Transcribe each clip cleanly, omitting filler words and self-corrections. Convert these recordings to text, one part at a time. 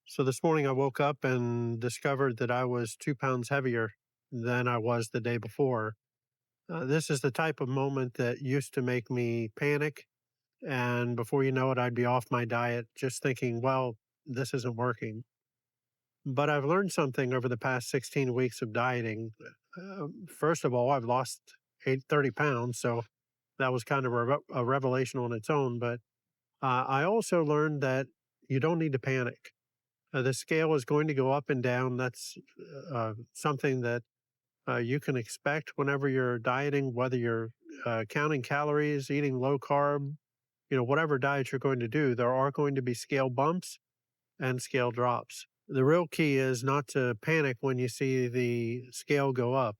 So this morning I woke up and discovered that I was 2 pounds heavier than I was the day before. This is the type of moment that used to make me panic. And before you know it, I'd be off my diet just thinking, well, this isn't working. But I've learned something over the past 16 weeks of dieting. First of all, I've lost 30 pounds. So that was kind of a revelation on its own. But I also learned that you don't need to panic. The scale is going to go up and down. That's something that you can expect whenever you're dieting, whether you're counting calories, eating low carb, whatever diet you're going to do, there are going to be scale bumps and scale drops. The real key is not to panic when you see the scale go up,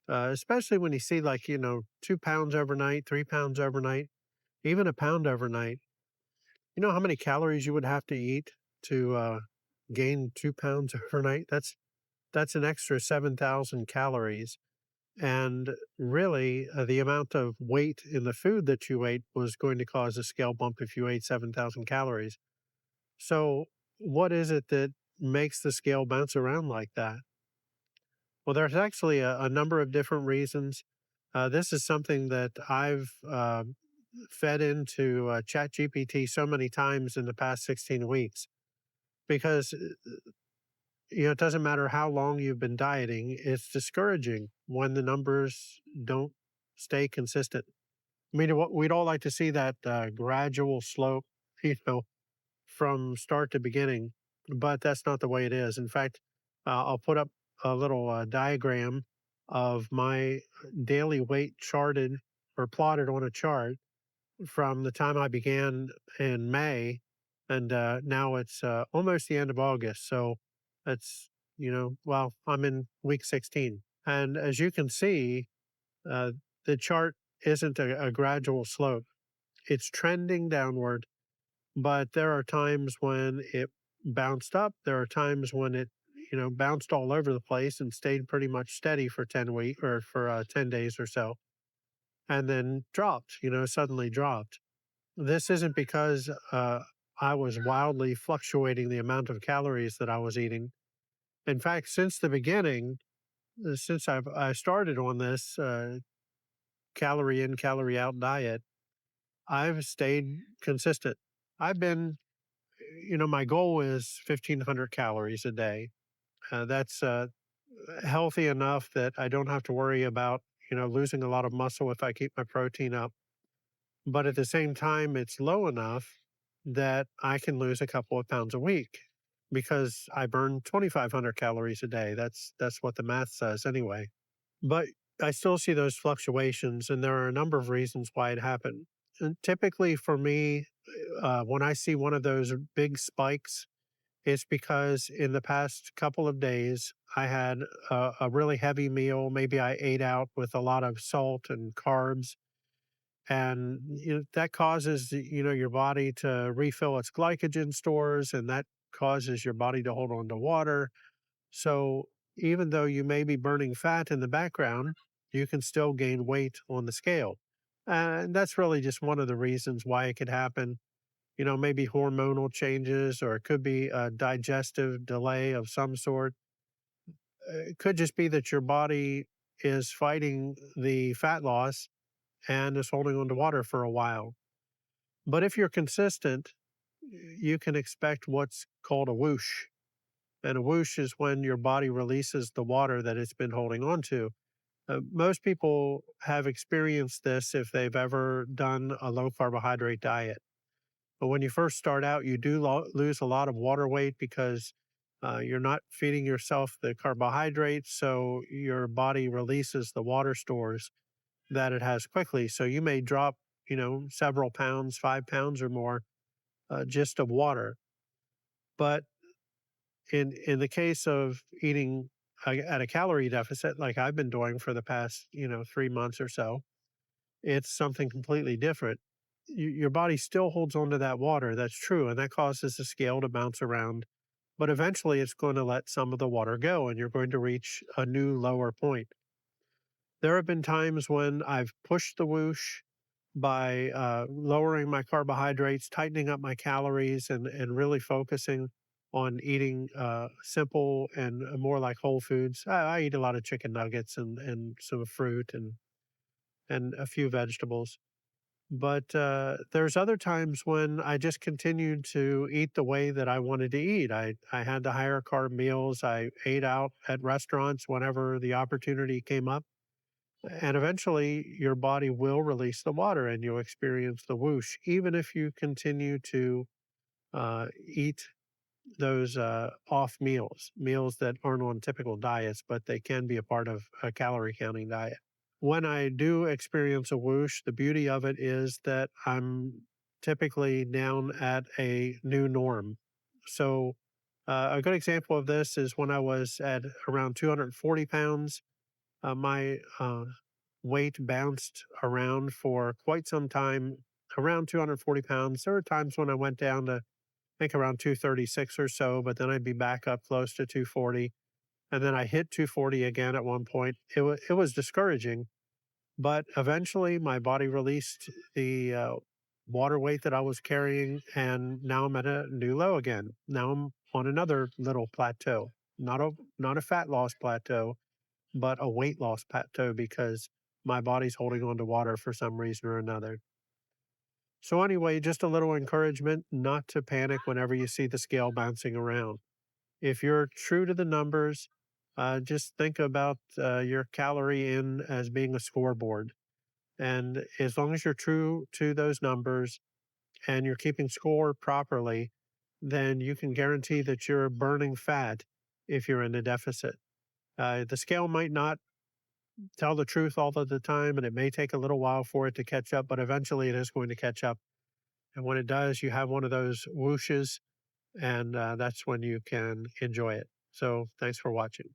especially when you see 2 pounds overnight, 3 pounds overnight, even a pound overnight. You know how many calories you would have to eat to gain 2 pounds overnight? That's an extra 7,000 calories. And really, the amount of weight in the food that you ate was going to cause a scale bump if you ate 7,000 calories. So, what is it that makes the scale bounce around like that? Well, there's actually a number of different reasons. This is something that I've fed into ChatGPT so many times in the past 16 weeks because it doesn't matter how long you've been dieting, it's discouraging when the numbers don't stay consistent. I mean, we'd all like to see that gradual slope, you know, from start to beginning, but that's not the way it is. In fact, I'll put up a little diagram of my daily weight charted or plotted on a chart from the time I began in May, and now it's almost the end of August. So it's, well, I'm in week 16. And as you can see, uh, the chart isn't a gradual slope, it's trending downward. But there are times when it bounced up, there are times when it, bounced all over the place and stayed pretty much steady for 10 weeks or for 10 days or so, and then dropped, suddenly dropped. This isn't because I was wildly fluctuating the amount of calories that I was eating. In fact, since the beginning, since I started on this calorie in, calorie out diet, I've stayed consistent. I've been, my goal is 1,500 calories a day. That's healthy enough that I don't have to worry about, losing a lot of muscle if I keep my protein up. But at the same time, it's low enough that I can lose a couple of pounds a week because I burn 2,500 calories a day. That's what the math says anyway. But I still see those fluctuations, and there are a number of reasons why it happened. And typically, for me, when I see one of those big spikes, it's because in the past couple of days I had a really heavy meal. Maybe I ate out with a lot of salt and carbs, and that causes your body to refill its glycogen stores, and that causes your body to hold on to water. So even though you may be burning fat in the background, you can still gain weight on the scale, and that's really just one of the reasons why it could happen. Maybe hormonal changes, or it could be a digestive delay of some sort. It could just be that your body is fighting the fat loss and is holding on to water for a while. But if you're consistent, you can expect what's called a whoosh. And a whoosh is when your body releases the water that it's been holding on to. Most people have experienced this if they've ever done a low carbohydrate diet. But when you first start out, you do lose a lot of water weight because you're not feeding yourself the carbohydrates. So your body releases the water stores that it has quickly. So you may drop, several pounds, 5 pounds or more, just of water. But in the case of eating at a calorie deficit, like I've been doing for the past, 3 months or so, it's something completely different. Your body still holds on to that water. That's true. And that causes the scale to bounce around. But eventually it's going to let some of the water go and you're going to reach a new lower point. There have been times when I've pushed the whoosh by lowering my carbohydrates, tightening up my calories, and really focusing. on eating simple and more like whole foods. I eat a lot of chicken nuggets and some fruit and a few vegetables. But there's other times when I just continued to eat the way that I wanted to eat. I had the higher carb meals. I ate out at restaurants whenever the opportunity came up. And eventually, your body will release the water and you'll experience the whoosh, even if you continue to eat those off meals, meals that aren't on typical diets, but they can be a part of a calorie counting diet. When I do experience a whoosh, the beauty of it is that I'm typically down at a new norm. So, a good example of this is when I was at around 240 pounds, my weight bounced around for quite some time, around 240 pounds. There were times when I went down to, I think, around 236 or so, but then I'd be back up close to 240. And then I hit 240 again at one point. It was discouraging, but eventually my body released the water weight that I was carrying. And now I'm at a new low again. Now I'm on another little plateau, not a fat loss plateau, but a weight loss plateau because my body's holding on to water for some reason or another. So, anyway, just a little encouragement not to panic whenever you see the scale bouncing around. If you're true to the numbers, just think about your calorie in as being a scoreboard. And as long as you're true to those numbers and you're keeping score properly, then you can guarantee that you're burning fat if you're in a deficit. The scale might not tell the truth all of the time, and it may take a little while for it to catch up, but eventually it is going to catch up. And when it does, you have one of those whooshes, and that's when you can enjoy it. So thanks for watching.